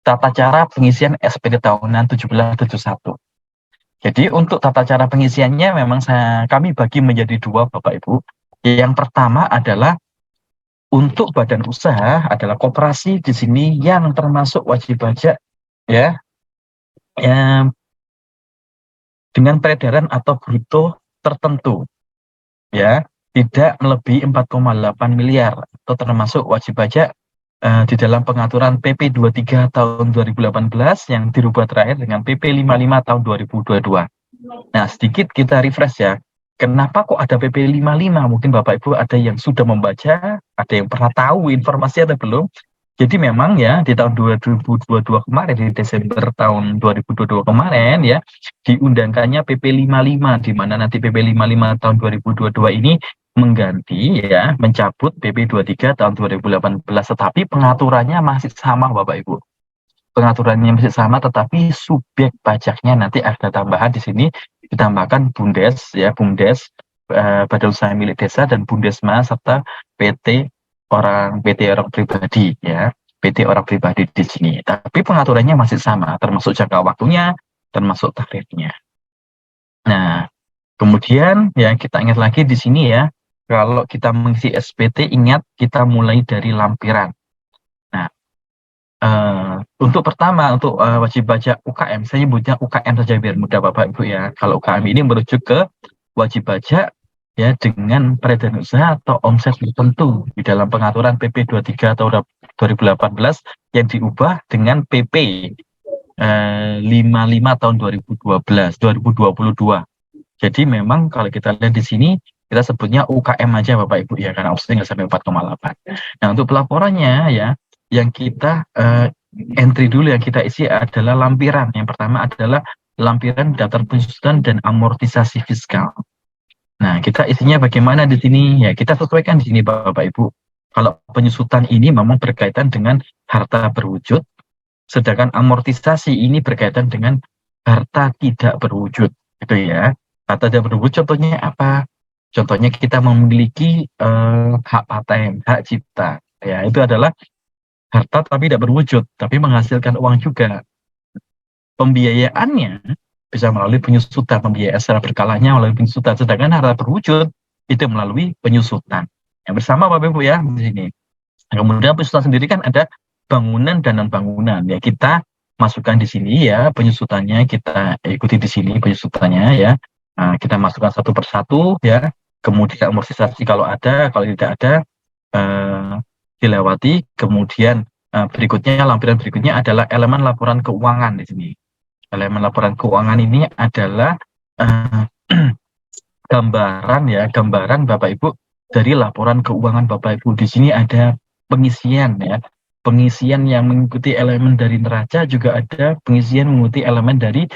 tata cara pengisian SPT tahunan 1771. Jadi untuk tata cara pengisiannya memang kami bagi menjadi dua, Bapak Ibu. Yang pertama adalah untuk badan usaha adalah koperasi di sini yang termasuk wajib pajak ya, ya dengan peredaran atau bruto tertentu ya, tidak melebihi 4,8 miliar atau termasuk wajib pajak di dalam pengaturan PP 23 tahun 2018 yang dirubah terakhir dengan PP 55 tahun 2022. Nah, sedikit kita refresh ya. Kenapa kok ada PP 55? Mungkin Bapak Ibu ada yang sudah membaca, ada yang pernah tahu informasi atau belum. Jadi memang ya di tahun 2022 kemarin, di Desember tahun 2022 kemarin ya, diundangkannya PP 55, di mana nanti PP 55 tahun 2022 ini mengganti ya, mencabut PP 23 tahun 2018, tetapi pengaturannya masih sama Bapak Ibu. Pengaturannya masih sama, tetapi subjek pajaknya nanti ada tambahan di sini, ditambahkan BUMDes ya, BUMDes Badan Usaha Milik Desa dan BUMDesma serta PT orang pribadi ya, PT orang pribadi di sini. Tapi pengaturannya masih sama, termasuk jangka waktunya, termasuk tarifnya. Nah, kemudian ya kita ingat lagi di sini ya, kalau kita mengisi SPT ingat kita mulai dari lampiran. Nah, untuk pertama, untuk wajib pajak UKM, saya nyebutnya UKM saja biar mudah Bapak Ibu ya. Kalau UKM ini merujuk ke wajib pajak ya dengan peredaran usaha atau omset tertentu di dalam pengaturan PP 23 tahun 2018 yang diubah dengan PP 55 tahun 2022. Jadi memang kalau kita lihat di sini kita sebutnya UKM aja Bapak Ibu ya, karena omsetnya nggak sampai 4,8. Nah, untuk pelaporannya ya, yang kita entry dulu yang kita isi adalah lampiran. Yang pertama adalah lampiran daftar pensusutan dan amortisasi fiskal. Nah, kita isinya bagaimana di sini? Ya, kita sesuaikan di sini Bapak Ibu. Kalau penyusutan ini memang berkaitan dengan harta berwujud, sedangkan amortisasi ini berkaitan dengan harta tidak berwujud, gitu ya. Harta tidak berwujud contohnya apa? Contohnya kita memiliki hak paten, hak cipta. Ya, itu adalah harta tapi tidak berwujud, tapi menghasilkan uang juga. Pembiayaannya bisa melalui penyusutan, pembiayaan secara berkalanya melalui penyusutan, sedangkan harta berwujud itu melalui penyusutan. Yang bersama Bapak Ibu ya di sini. Nah, kemudian penyusutan sendiri kan ada bangunan dan non-bangunan. Ya kita masukkan di sini ya penyusutannya, kita ikuti di sini penyusutannya ya. Nah, kita masukkan satu persatu ya. Kemudian amortisasi kalau ada, kalau tidak ada dilewati. Kemudian berikutnya, lampiran berikutnya adalah elemen laporan keuangan di sini. Elemen laporan keuangan ini adalah gambaran Bapak Ibu dari laporan keuangan Bapak Ibu. Di sini ada pengisian ya, pengisian yang mengikuti elemen dari neraca, juga ada pengisian mengikuti elemen dari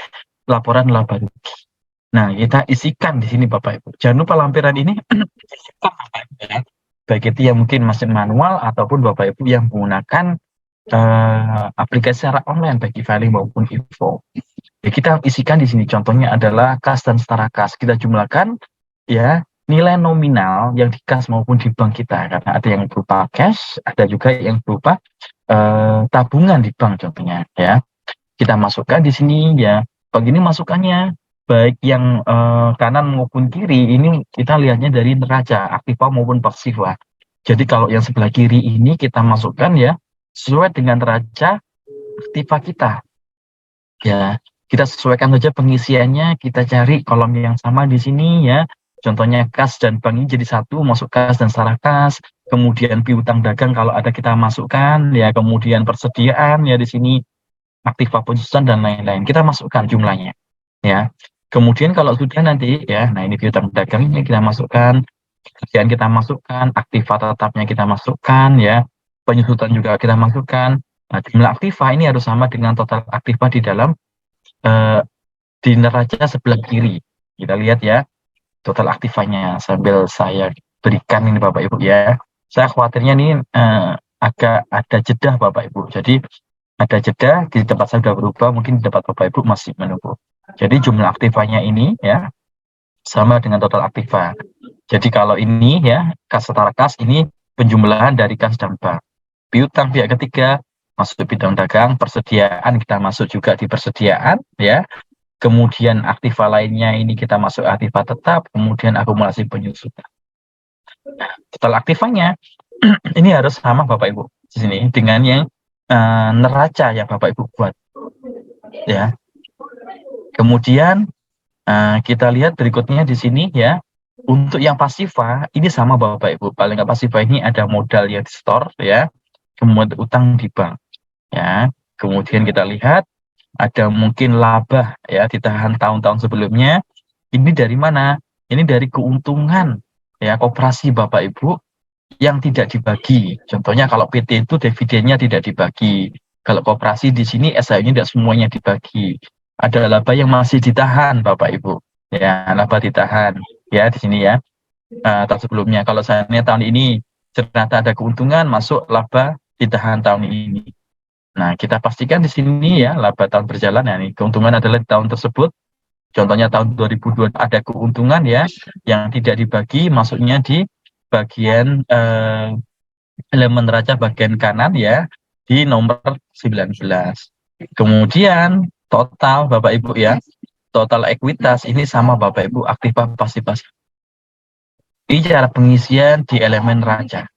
laporan laba rugi. Nah, kita isikan di sini Bapak Ibu. Jangan lupa lampiran ini baik itu yang mungkin masih manual ataupun Bapak Ibu yang menggunakan aplikasi secara online baik e-filing maupun info. Ya, kita isikan di sini contohnya adalah kas dan setara kas. Kita jumlahkan ya nilai nominal yang di kas maupun di bank kita, karena ada yang berupa cash, ada juga yang berupa tabungan di bank contohnya ya. Kita masukkan di sini ya. Begini masukannya baik yang kanan maupun kiri ini kita lihatnya dari neraca aktiva maupun pasiva. Jadi kalau yang sebelah kiri ini kita masukkan ya sesuai dengan neraca aktiva kita. Ya, kita sesuaikan saja pengisiannya, kita cari kolom yang sama di sini ya. Contohnya kas dan bank ini jadi satu, masuk kas dan setara kas. Kemudian piutang dagang kalau ada kita masukkan ya. Kemudian persediaan ya di sini, aktiva pensusutan dan lain-lain. Kita masukkan jumlahnya ya. Kemudian kalau sudah nanti ya, nah ini piutang dagang ini kita masukkan, persediaan kita masukkan, aktiva tetapnya kita masukkan ya. Penyusutan juga kita masukkan. Nah, jumlah aktiva ini harus sama dengan total aktiva di dalam di neraca sebelah kiri. Kita lihat ya total aktivanya sambil saya berikan ini Bapak Ibu ya. Saya khawatirnya ini agak ada jeda Bapak Ibu. Jadi ada jeda di tempat saya sudah berubah, mungkin di tempat Bapak Ibu masih menunggu. Jadi jumlah aktivanya ini ya sama dengan total aktiva. Jadi kalau ini ya kas setara kas ini penjumlahan dari kas dan bank. Piutang pihak ketiga masuk bidang dagang, persediaan kita masuk juga di persediaan ya. Kemudian aktiva lainnya ini kita masuk aktiva tetap, kemudian akumulasi penyusutan. Total aktivanya ini harus sama Bapak Ibu di sini dengan yang neraca yang Bapak Ibu buat ya. Kemudian kita lihat berikutnya di sini ya. Untuk yang pasifa ini sama Bapak Ibu. Paling nggak pasifa ini ada modal yang di store ya, kemudian utang di bank ya. Kemudian kita lihat ada mungkin laba ya ditahan tahun-tahun sebelumnya. Ini dari mana? Ini dari keuntungan ya koperasi Bapak Ibu yang tidak dibagi. Contohnya kalau PT itu dividennya tidak dibagi. Kalau koperasi di sini SH-nya tidak semuanya dibagi. Ada laba yang masih ditahan Bapak Ibu. Ya, laba ditahan ya di sini ya. Tahun sebelumnya. Kalau seandainya tahun ini ternyata ada keuntungan masuk laba ditahan tahun ini. Nah, kita pastikan di sini ya laba tahun berjalan ya nih. Keuntungan adalah di tahun tersebut. Contohnya tahun 2002 ada keuntungan ya yang tidak dibagi, masuknya di bagian elemen neraca bagian kanan ya di nomor 19. Kemudian total Bapak Ibu ya, total ekuitas ini sama Bapak Ibu aktiva pasifa. Ini cara pengisian di elemen neraca.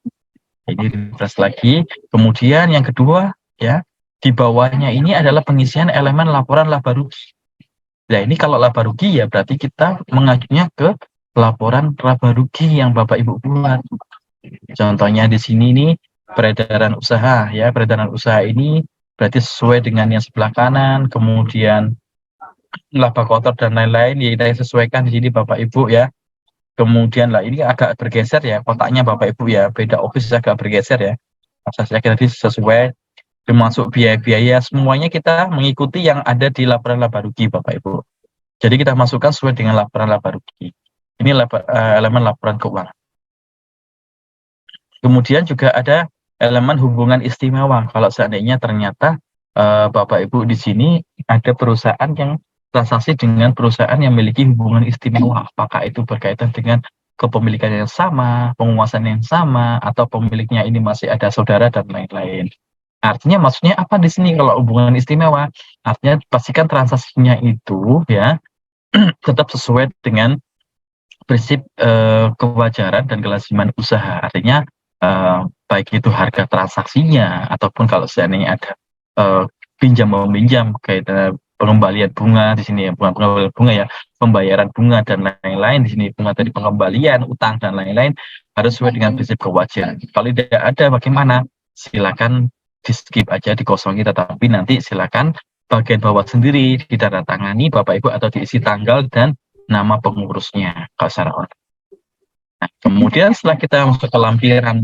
Ini refresh lagi. Kemudian yang kedua ya, di bawahnya ini adalah pengisian elemen laporan laba rugi. Nah ini kalau laba rugi ya berarti kita mengajunya ke laporan laba rugi yang Bapak Ibu buat. Contohnya di sini nih peredaran usaha ya, peredaran usaha ini berarti sesuai dengan yang sebelah kanan, kemudian laba kotor dan lain-lain ya kita sesuaikan di sini Bapak Ibu ya. Kemudian lah ini agak bergeser ya kotaknya Bapak Ibu ya, beda office agak bergeser ya. Saya kira sesuai termasuk biaya-biaya semuanya kita mengikuti yang ada di laporan laba rugi Bapak Ibu. Jadi kita masukkan sesuai dengan laporan laba rugi. Ini elemen laporan keuangan. Kemudian juga ada elemen hubungan istimewa. Kalau seandainya ternyata Bapak Ibu di sini ada perusahaan yang transaksi dengan perusahaan yang memiliki hubungan istimewa, apakah itu berkaitan dengan kepemilikan yang sama, penguasaan yang sama, atau pemiliknya ini masih ada saudara dan lain-lain. Artinya maksudnya apa di sini kalau hubungan istimewa? Artinya pastikan transaksinya itu ya tetap sesuai dengan prinsip kewajaran dan kelaziman usaha. Artinya baik itu harga transaksinya ataupun kalau seandainya ada pinjam meminjam kayak pengembalian bunga di sini ya, bukan pengembalian bunga ya, pembayaran bunga dan lain-lain di sini, bunga tadi pengembalian, utang dan lain-lain harus sesuai dengan prinsip kewajaran. Kalau tidak ada bagaimana? Silakan di skip aja, dikosongi, tetapi nanti silakan bagian bawah sendiri ditandatangani Bapak Ibu atau diisi tanggal dan nama pengurusnya kalau secara online. Nah, kemudian setelah kita masuk ke lampiran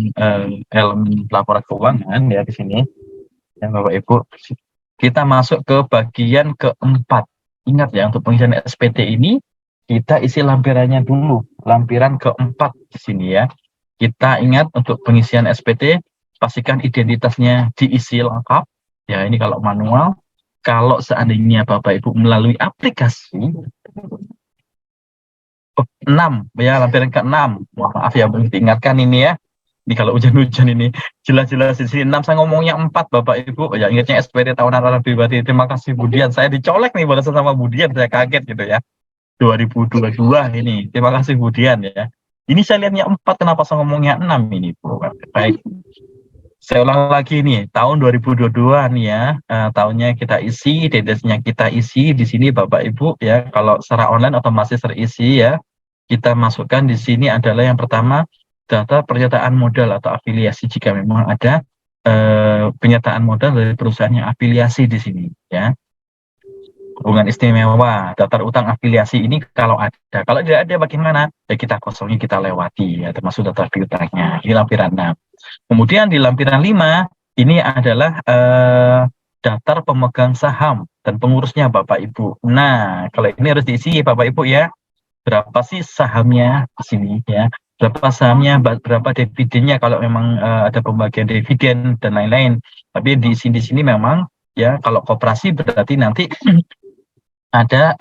elemen laporan keuangan ya di sini ya Bapak Ibu, kita masuk ke bagian keempat. Ingat ya untuk pengisian SPT ini kita isi lampirannya dulu, lampiran keempat di sini ya. Kita ingat untuk pengisian SPT pastikan identitasnya diisi lengkap ya, ini kalau manual. Kalau seandainya Bapak Ibu melalui aplikasi 6 ya, lampiran ke-6, maaf ya diingatkan ini ya, ini kalau hujan-hujan ini jelas-jelas di sini 6, saya ngomongnya 4 Bapak Ibu ya, ingatnya SPT tahunan orang pribadi. Terima kasih Budian, saya dicolek nih barusan sama Budian, saya kaget gitu ya, 2022 ini, terima kasih Budian ya. Ini saya lihatnya 4, kenapa saya ngomongnya 6 ini Bu? Baik, saya ulang lagi nih, tahun 2022 nih ya, tahunnya kita isi, dedesnya kita isi di sini Bapak Ibu ya. Kalau secara online otomatis terisi ya. Kita masukkan di sini adalah yang pertama data pernyataan modal atau afiliasi jika memang ada pernyataan modal dari perusahaan yang afiliasi di sini ya. Hubungan istimewa, daftar utang afiliasi ini kalau ada. Kalau tidak ada bagaimana? Ya kita kosongnya, kita lewati ya, termasuk daftar piutangnya. Ini lampiran 6. Kemudian di lampiran 5 ini adalah daftar pemegang saham dan pengurusnya Bapak Ibu. Nah, kalau ini harus diisi Bapak Ibu ya. Berapa sih sahamnya di sini ya? Berapa sahamnya, berapa dividennya kalau memang ada pembagian dividen dan lain-lain. Tapi di sini memang ya, kalau koperasi berarti nanti ada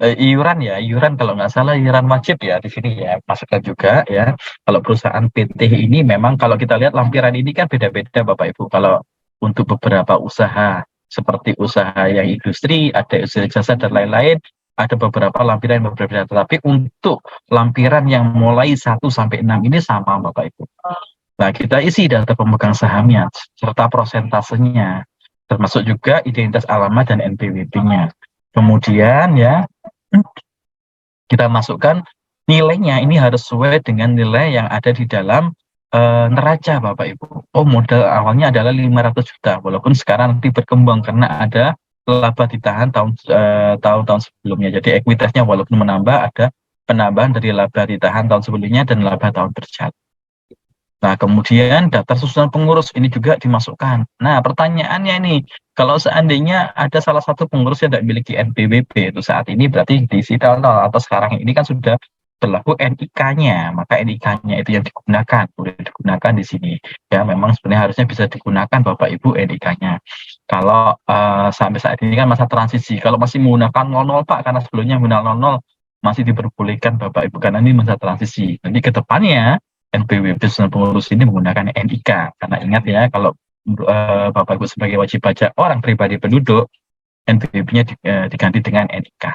iuran ya, iuran kalau nggak salah iuran wajib ya di sini ya, masukkan juga ya. Kalau perusahaan PT ini memang kalau kita lihat lampiran ini kan beda-beda Bapak Ibu. Kalau untuk beberapa usaha seperti usaha yang industri, ada usaha jasa dan lain-lain, ada beberapa lampiran yang berbeda. Tetapi untuk lampiran yang mulai 1 sampai 6 ini sama Bapak Ibu. Nah, kita isi data pemegang sahamnya serta prosentasenya, termasuk juga identitas alamat dan NPWP-nya. Kemudian ya kita masukkan nilainya, ini harus sesuai dengan nilai yang ada di dalam neraca Bapak Ibu. Oh, modal awalnya adalah 500 juta, walaupun sekarang nanti berkembang karena ada laba ditahan tahun-tahun sebelumnya. Jadi ekuitasnya walaupun menambah, ada penambahan dari laba ditahan tahun sebelumnya dan laba tahun berjalan. Nah, kemudian daftar susunan pengurus ini juga dimasukkan. Nah, pertanyaannya ini, kalau seandainya ada salah satu pengurus yang tidak memiliki NPWP itu saat ini berarti diisi 00 atau sekarang ini kan sudah berlaku NIK-nya, maka NIK-nya itu yang digunakan, boleh digunakan di sini. Ya, memang sebenarnya harusnya bisa digunakan Bapak Ibu NIK-nya. Kalau sampai saat ini kan masa transisi, kalau masih menggunakan 00 Pak, karena sebelumnya menggunakan 00 masih diperbolehkan Bapak Ibu, karena ini masa transisi. Nanti ke depannya NPWP susunan pengurus ini menggunakan NIK, karena ingat ya, kalau Bapak Ibu sebagai wajib pajak orang pribadi penduduk, NPWP-nya diganti dengan NIK.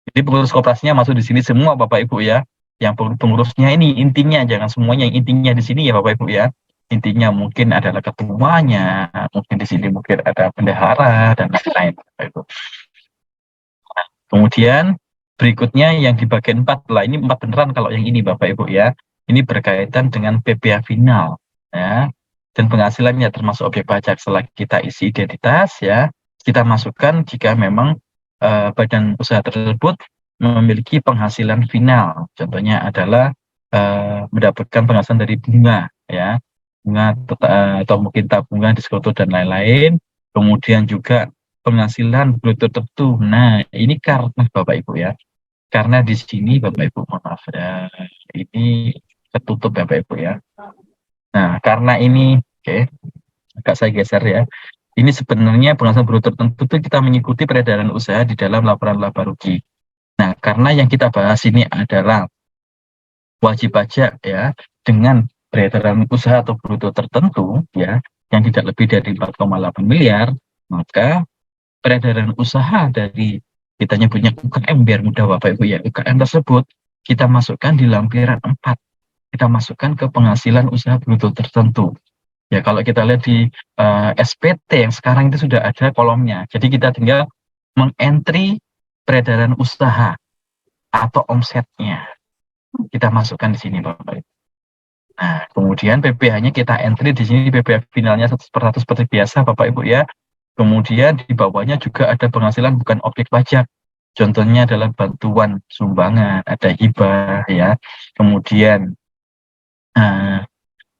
Jadi pengurus koperasinya masuk di sini semua Bapak Ibu ya. Yang pengurusnya ini intinya, jangan semuanya yang intinya di sini ya Bapak Ibu ya. Intinya mungkin adalah ketuanya, mungkin di sini mungkin ada bendahara dan lain-lain Bapak Ibu. Nah, kemudian berikutnya yang di bagian 4 lah, ini 4 beneran kalau yang ini Bapak Ibu ya. Ini berkaitan dengan PPh final ya, dan penghasilannya termasuk objek pajak. Setelah kita isi identitas ya, kita masukkan jika memang badan usaha tersebut memiliki penghasilan final. Contohnya adalah mendapatkan penghasilan dari bunga ya, bunga atau mungkin tabungan, diskoto dan lain-lain. Kemudian juga penghasilan bruto tertentu. Nah, ini karena Bapak Ibu ya. Karena di sini Bapak Ibu, maaf ya, ini ketutup Bapak Ibu ya. Nah, karena ini, oke, agak saya geser ya. Ini sebenarnya penghasilan bruto tertentu itu kita mengikuti peredaran usaha di dalam laporan laba rugi. Nah, karena yang kita bahas ini adalah wajib pajak ya, dengan peredaran usaha atau bruto tertentu ya, yang tidak lebih dari 4,8 miliar, maka peredaran usaha dari kita nyebutnya UKM biar mudah Bapak Ibu ya, UKM tersebut kita masukkan di lampiran 4, kita masukkan ke penghasilan usaha bruto tertentu. Ya, kalau kita lihat di SPT yang sekarang itu sudah ada kolomnya, jadi kita tinggal mengentry peredaran usaha atau omsetnya, kita masukkan di sini Bapak Ibu. Nah, kemudian PPh-nya kita entry di sini, PPh finalnya 100% seperti biasa Bapak Ibu ya. Kemudian di bawahnya juga ada penghasilan bukan objek pajak. Contohnya adalah bantuan sumbangan, ada hibah ya. Kemudian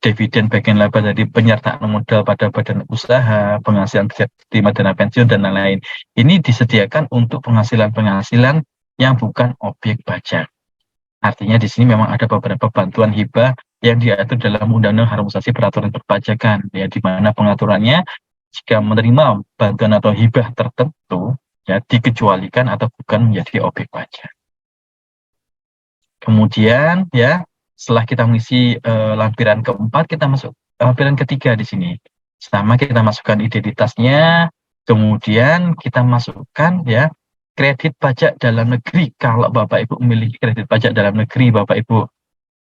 dividen bagian laba dari penyertaan modal pada badan usaha, penghasilan terima dana pensiun dan lain-lain. Ini disediakan untuk penghasilan-penghasilan yang bukan objek pajak. Artinya di sini memang ada beberapa bantuan hibah yang diatur dalam Undang-Undang Harmonisasi Peraturan Perpajakan, ya, di mana pengaturannya jika menerima bantuan atau hibah tertentu ya dikecualikan atau bukan menjadi objek pajak. Kemudian ya, setelah kita mengisi lampiran keempat, kita masuk lampiran ketiga di sini. Sama kita masukkan identitasnya, kemudian kita masukkan ya kredit pajak dalam negeri. Kalau Bapak Ibu memiliki kredit pajak dalam negeri Bapak Ibu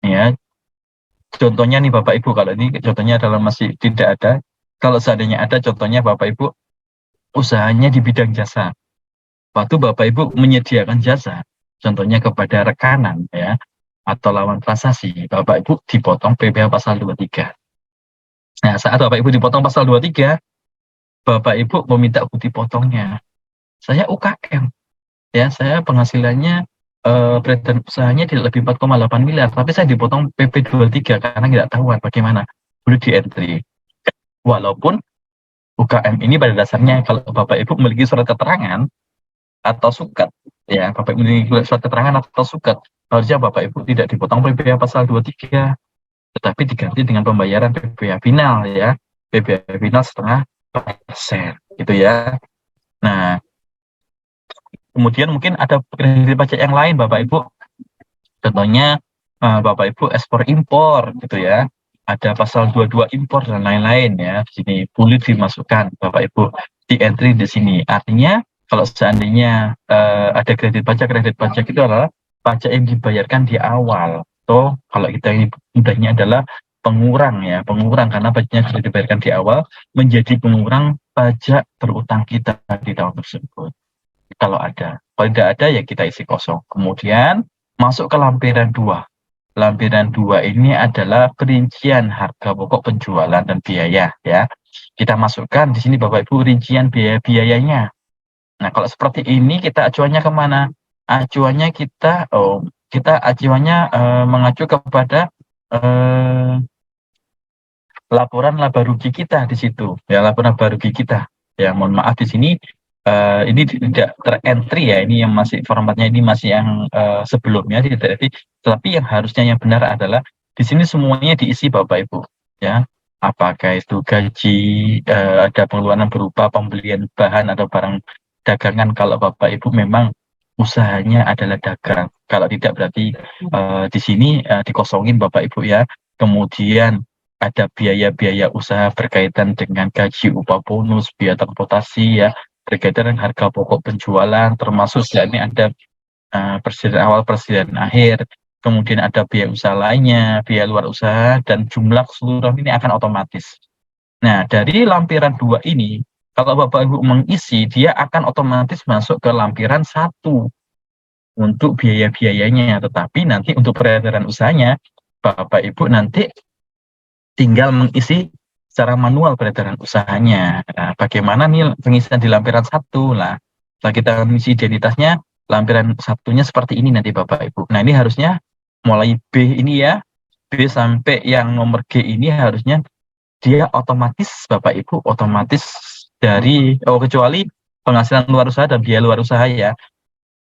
ya, contohnya nih Bapak Ibu, kalau ini contohnya adalah masih tidak ada. Kalau seandainya ada, contohnya Bapak Ibu usahanya di bidang jasa. Waktu Bapak Ibu menyediakan jasa, contohnya kepada rekanan ya, atau lawan transaksi, Bapak Ibu dipotong PPh pasal 23. Nah, saat Bapak Ibu dipotong pasal 23, Bapak Ibu meminta bukti potongnya. Saya UKM, ya, saya penghasilannya peredaran usahanya tidak lebih 4,8 miliar, tapi saya dipotong PP 23 karena tidak tahuan bagaimana. Boleh di entry. Walaupun UKM ini pada dasarnya kalau Bapak Ibu memiliki surat keterangan atau sukat, ya, Bapak Ibu memiliki surat keterangan atau sukat, harusnya Bapak Ibu tidak dipotong PPh pasal 23, tetapi diganti dengan pembayaran PPh final ya, PPh final 0,5%, gitu ya. Nah, kemudian mungkin ada kredit pajak yang lain Bapak Ibu, contohnya Bapak Ibu ekspor impor gitu ya. ada pasal 22 impor dan lain-lain ya. Di sini boleh dimasukkan Bapak Ibu di entry di sini. Artinya kalau seandainya ada kredit pajak itu adalah pajak yang dibayarkan di awal. Atau kalau kita ini mudahnya adalah pengurang ya, pengurang karena pajaknya sudah dibayarkan di awal menjadi pengurang pajak berutang kita di tahun tersebut. Kalau ada. Kalau tidak ada ya kita isi kosong. Kemudian masuk ke lampiran 2. Lampiran 2 ini adalah perincian harga pokok penjualan dan biaya ya. Kita masukkan di sini Bapak Ibu rincian biaya-biayanya. Nah, kalau seperti ini kita acuannya kemana? Acuannya kita acuannya mengacu kepada laporan laba rugi kita di situ ya, laporan laba rugi kita ya. Mohon maaf di sini ini tidak terentry ya, ini yang masih formatnya ini masih yang sebelumnya tidak terentry, tetapi yang harusnya yang benar adalah di sini semuanya diisi Bapak Ibu ya, apakah itu gaji, ada pengeluaran berupa pembelian bahan atau barang dagangan kalau Bapak Ibu memang usahanya adalah dagang, kalau tidak berarti di sini dikosongin Bapak Ibu ya. Kemudian ada biaya-biaya usaha berkaitan dengan gaji, upah bonus, biaya transportasi ya, berkaitan dengan harga pokok penjualan, termasuk ini ada persediaan awal, persediaan akhir, kemudian ada biaya usaha lainnya, biaya luar usaha, dan jumlah keseluruhan ini akan otomatis. Nah, dari lampiran 2 ini, kalau Bapak Ibu mengisi, dia akan otomatis masuk ke lampiran 1 untuk biaya-biayanya, tetapi nanti untuk peredaran usahanya, Bapak Ibu nanti tinggal mengisi secara manual peredaran usahanya. Nah, bagaimana nih pengisian di lampiran 1 lah. Setelah kita mengisi identitasnya, lampiran 1-nya seperti ini nanti Bapak Ibu. Nah, ini harusnya mulai B ini ya, B sampai yang nomor G ini harusnya dia otomatis Bapak Ibu, otomatis dari, kecuali penghasilan luar usaha dan biaya luar usaha ya.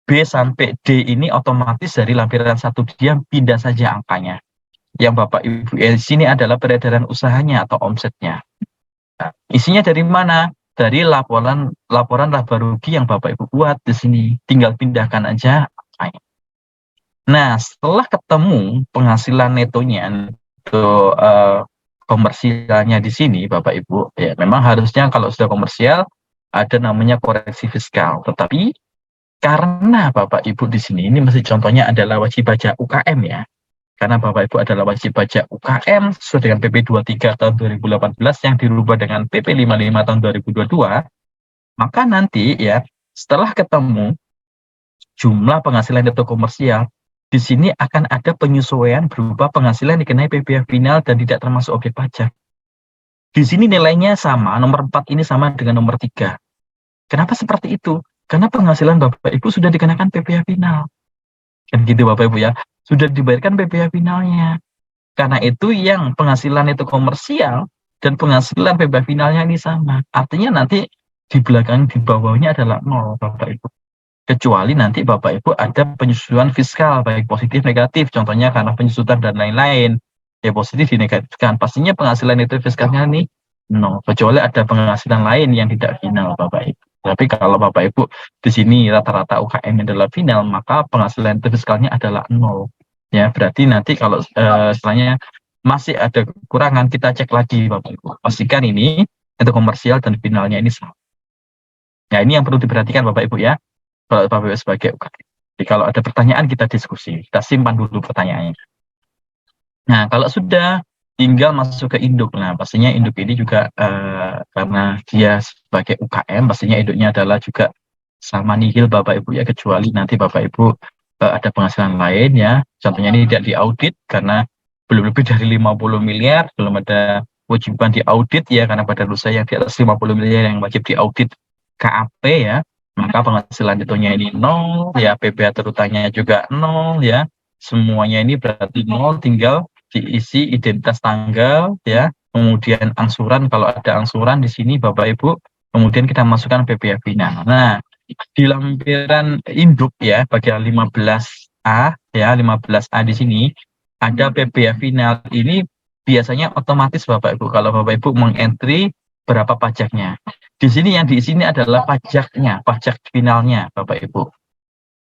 B sampai D ini otomatis dari lampiran 1 dia pindah saja angkanya. Yang Bapak Ibu di sini adalah peredaran usahanya atau omsetnya. Nah, isinya dari mana? Dari laporan laba rugi yang Bapak Ibu buat di sini. Tinggal pindahkan aja. Nah, setelah ketemu penghasilan netonya untuk komersialnya di sini Bapak Ibu, ya memang harusnya kalau sudah komersial ada namanya koreksi fiskal. Tetapi karena Bapak Ibu di sini ini masih contohnya adalah wajib pajak UKM ya. Karena Bapak Ibu adalah wajib pajak UKM sesuai dengan PP 23 tahun 2018 yang dirubah dengan PP 55 tahun 2022, maka nanti ya setelah ketemu jumlah penghasilan neto komersial, di sini akan ada penyesuaian berupa penghasilan dikenai PPh final dan tidak termasuk objek pajak. Di sini nilainya sama, nomor 4 ini sama dengan nomor 3. Kenapa seperti itu? Karena penghasilan Bapak Ibu sudah dikenakan PPh final. Kan gitu Bapak Ibu ya, sudah dibayarkan PPh finalnya. Karena itu yang penghasilan itu komersial dan penghasilan PPh finalnya ini sama. Artinya nanti di belakang di bawahnya adalah 0 Bapak Ibu. Kecuali nanti Bapak Ibu ada penyesuaian fiskal baik positif negatif, contohnya karena penyusutan dan lain-lain. Ya positif dinegatifkan. Pastinya penghasilan itu fiskalnya ini 0, kecuali ada penghasilan lain yang tidak final Bapak Ibu. Tapi kalau Bapak Ibu di sini rata-rata UKM adalah final, maka penghasilan fiskalnya adalah 0. Ya, berarti nanti kalau setelahnya masih ada kekurangan, kita cek lagi Bapak Ibu. Pastikan ini itu komersial dan finalnya ini sama. Nah, ini yang perlu diperhatikan Bapak Ibu ya. Kalau Bapak Ibu sebagai UKM. Jadi kalau ada pertanyaan kita diskusi, kita simpan dulu pertanyaannya. Nah, kalau sudah tinggal masuk ke induk. Nah, pastinya induk ini juga karena dia sebagai UKM, pastinya induknya adalah juga sama nihil Bapak Ibu ya, kecuali nanti Bapak Ibu ada penghasilan lain ya. Contohnya ini tidak diaudit karena belum lebih dari 50 miliar, belum ada kewajiban diaudit ya, karena badan usaha yang di atas 50 miliar yang wajib diaudit KAP ya. Maka penghasilan netonya ini 0 ya, PPh terutangnya juga 0 ya. Semuanya ini berarti 0, tinggal diisi identitas tanggal ya, kemudian angsuran kalau ada angsuran di sini Bapak Ibu, kemudian kita masukkan PPh final. Nah, di lampiran induk ya bagian 15A ya, 15A di sini ada PPh final. Ini biasanya otomatis Bapak Ibu kalau Bapak Ibu mengentry berapa pajaknya. Di sini yang di sini adalah pajaknya, pajak finalnya Bapak Ibu.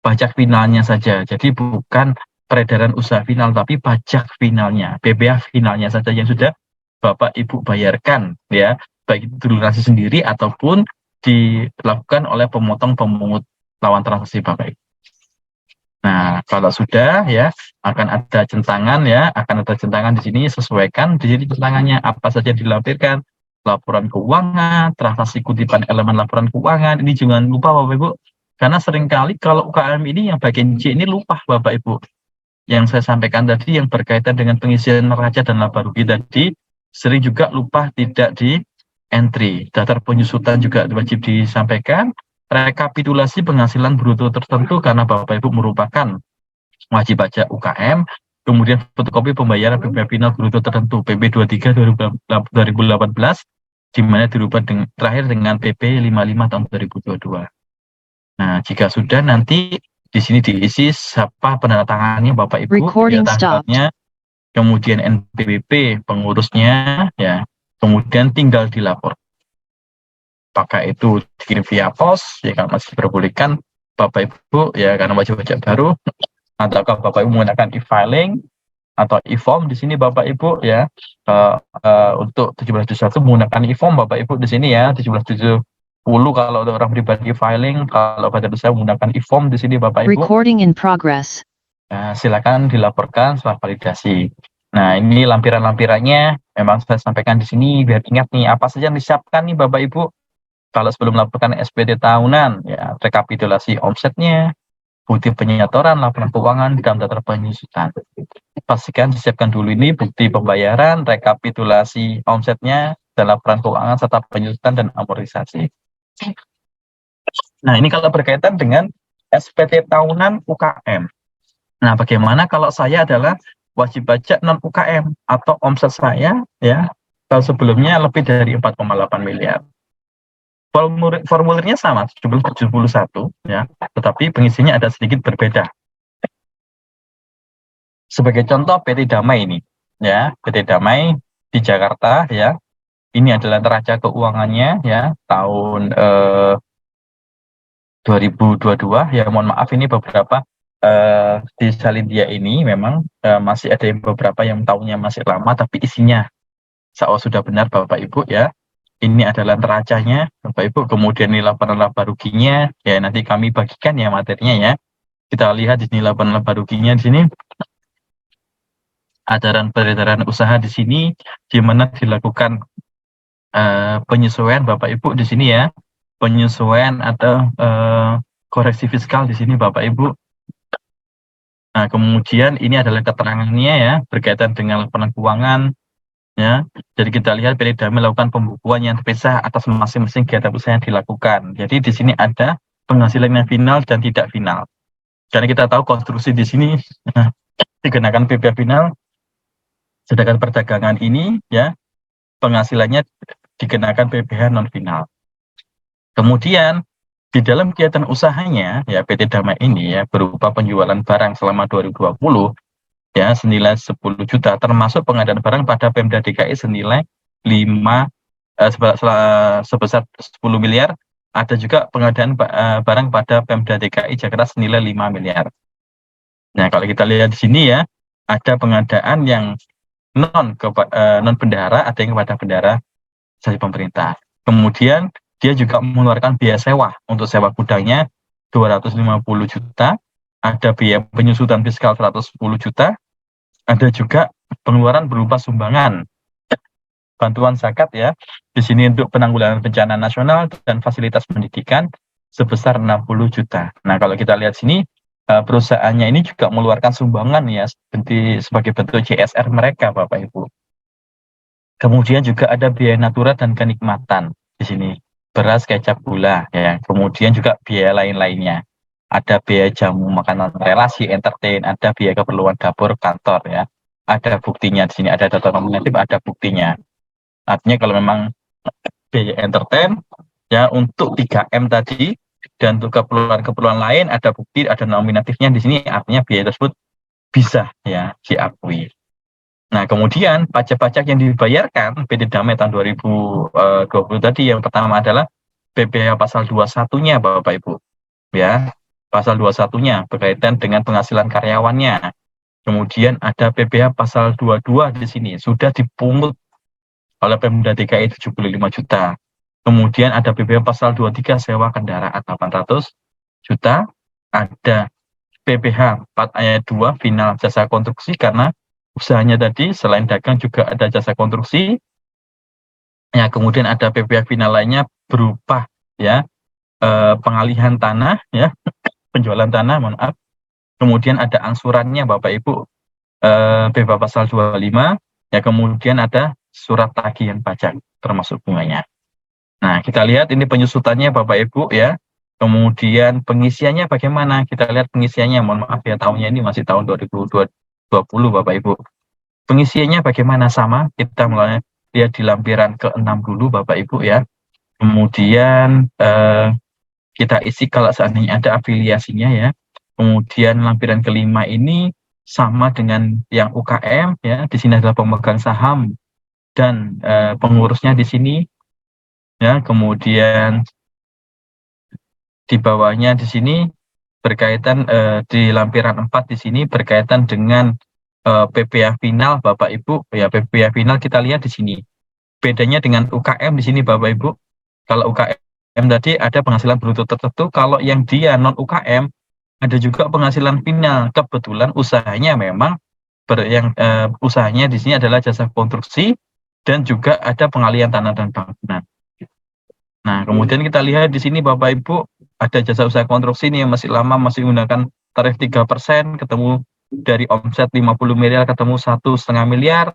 Pajak finalnya saja. Jadi bukan peredaran usaha final, tapi pajak finalnya, PPh finalnya saja yang sudah Bapak Ibu bayarkan, ya, baik itu lunasi sendiri ataupun dilakukan oleh pemotong pemungut lawan transaksi Bapak Ibu. Nah, kalau sudah ya akan ada centangan ya, akan ada centangan di sini, sesuaikan di sini centangannya apa saja dilampirkan, laporan keuangan, transaksi kutipan elemen laporan keuangan. Ini jangan lupa Bapak Ibu, karena seringkali kalau UKM ini yang bagian C ini lupa Bapak Ibu. Yang saya sampaikan tadi yang berkaitan dengan pengisian neraca dan laba rugi tadi, sering juga lupa tidak di entry. Daftar penyusutan juga wajib disampaikan. Rekapitulasi penghasilan bruto tertentu karena Bapak Ibu merupakan wajib pajak UKM, kemudian fotokopi pembayaran PPh final bruto tertentu PP 23 2018, di mana dirubah terakhir dengan PP 55 tahun 2022. Nah, jika sudah nanti di sini diisi siapa penandatangannya Bapak Ibu, ya, tanggalnya, kemudian NPWP pengurusnya, ya, kemudian tinggal dilapor. Apakah itu dikirim via pos, ya kan masih diperbolehkan Bapak Ibu, ya karena wajib pajak baru, ataukah Bapak Ibu menggunakan e-filing atau e-form di sini Bapak Ibu, ya, untuk 1771 menggunakan e-form Bapak Ibu di sini ya, 1770 kalau untuk orang pribadi e-filing, kalau pada saya menggunakan e-form di sini Bapak Ibu. Recording in progress. Nah, silakan dilaporkan setelah validasi. Nah, ini lampiran-lampirannya memang saya sampaikan di sini biar ingat nih apa saja yang disiapkan nih Bapak Ibu. Kalau sebelum melakukan SPT tahunan, ya rekapitulasi omsetnya, bukti penyetoran, laporan keuangan, dan daftar penyusutan. Pastikan disiapkan dulu ini bukti pembayaran, rekapitulasi omsetnya, dan laporan keuangan serta penyusutan dan amortisasi. Nah, ini kalau berkaitan dengan SPT tahunan UKM. Nah, bagaimana kalau saya adalah wajib pajak non UKM atau omset saya ya kalau sebelumnya lebih dari 4,8 miliar. Formulirnya sama 71 ya, tetapi pengisinya ada sedikit berbeda. Sebagai contoh PT Damai ini ya, PT Damai di Jakarta ya. Ini adalah neraca keuangannya ya tahun 2022 ya, mohon maaf ini beberapa di Salindia ini memang masih ada beberapa yang tahunnya masih lama tapi isinya sudah benar Bapak Ibu ya. Ini adalah neracanya Bapak Ibu, kemudian ini laporan laba ruginya ya, nanti kami bagikan ya materinya ya. Kita lihat di sini laporan laba ruginya di sini. Ajaran peredaran usaha di sini di mana dilakukan penyesuaian Bapak Ibu di sini ya. Penyesuaian atau koreksi fiskal di sini Bapak Ibu. Nah, kemudian ini adalah keterangannya ya berkaitan dengan laporan keuangan ya. Jadi kita lihat PT Damai melakukan pembukuan yang terpisah atas masing-masing kegiatan usaha yang dilakukan. Jadi di sini ada penghasilan yang final dan tidak final. Karena kita tahu konstruksi di sini dikenakan PPh final, sedangkan perdagangan ini ya penghasilannya dikenakan PPh non final. Kemudian di dalam kegiatan usahanya ya PT Damai ini ya berupa penjualan barang selama 2020 ya senilai 10 juta termasuk pengadaan barang pada Pemda DKI senilai sebesar 10 miliar. Ada juga pengadaan barang pada Pemda DKI Jakarta senilai 5 miliar. Nah, kalau kita lihat di sini ya ada pengadaan yang non bendahara, ada yang kepada bendahara dari pemerintah. Kemudian dia juga mengeluarkan biaya sewa untuk sewa gudangnya 250 juta, ada biaya penyusutan fiskal 110 juta, ada juga pengeluaran berupa sumbangan bantuan zakat ya di sini untuk penanggulangan bencana nasional dan fasilitas pendidikan sebesar 60 juta. Nah, kalau kita lihat sini perusahaannya ini juga mengeluarkan sumbangan ya sebagai bentuk CSR mereka Bapak Ibu. Kemudian juga ada biaya natural dan kenikmatan di sini, beras, kecap, gula ya. Kemudian juga biaya lain-lainnya. Ada biaya jamu, makanan, relasi, entertain, ada biaya keperluan dapur, kantor ya. Ada buktinya di sini, ada data nominatif, ada buktinya. Artinya kalau memang biaya entertain ya untuk 3M tadi dan untuk keperluan-keperluan lain ada bukti, ada nominatifnya di sini, artinya biaya tersebut bisa ya diakui. Nah, kemudian pajak-pajak yang dibayarkan PT Damai tahun 2020 tadi yang pertama adalah PPh pasal 21-nya Bapak Ibu. Ya, pasal 21-nya berkaitan dengan penghasilan karyawannya. Kemudian ada PPh pasal 22 di sini, sudah dipungut oleh Pemda DKI 75 juta. Kemudian ada PPh pasal 23 sewa kendaraan 800 juta. Ada PPh 4 ayat 2 final jasa konstruksi karena usahanya tadi selain dagang juga ada jasa konstruksi. Ya, kemudian ada PPh final lainnya berupa ya pengalihan tanah ya, penjualan tanah, mohon maaf. Kemudian ada angsurannya Bapak Ibu, PPh pasal 25 ya, kemudian ada surat tagihan pajak termasuk bunganya. Nah, kita lihat ini penyusutannya Bapak Ibu ya. Kemudian pengisiannya bagaimana? Kita lihat pengisiannya, mohon maaf ya, tahunnya ini masih tahun 2020 Bapak Ibu. Pengisiannya bagaimana? Sama, kita mulai lihat di lampiran ke-6 dulu Bapak Ibu ya. Kemudian kita isi kalau seandainya ada afiliasinya ya. Kemudian lampiran kelima ini sama dengan yang UKM ya. Di sini adalah pemegang saham dan pengurusnya di sini ya. Kemudian di bawahnya di sini berkaitan di lampiran 4 di sini berkaitan dengan PPh final Bapak Ibu ya. PPh final kita lihat di sini. Bedanya dengan UKM di sini Bapak Ibu. Kalau UKM tadi ada penghasilan bruto tertentu, kalau yang dia non UKM ada juga penghasilan final. Kebetulan usahanya memang usahanya di sini adalah jasa konstruksi dan juga ada pengalihan tanah dan bangunan. Nah, kemudian kita lihat di sini Bapak Ibu ada jasa usaha konstruksi ini yang masih lama, masih menggunakan tarif 3%, ketemu dari omset 50 miliar ketemu 1,5 miliar.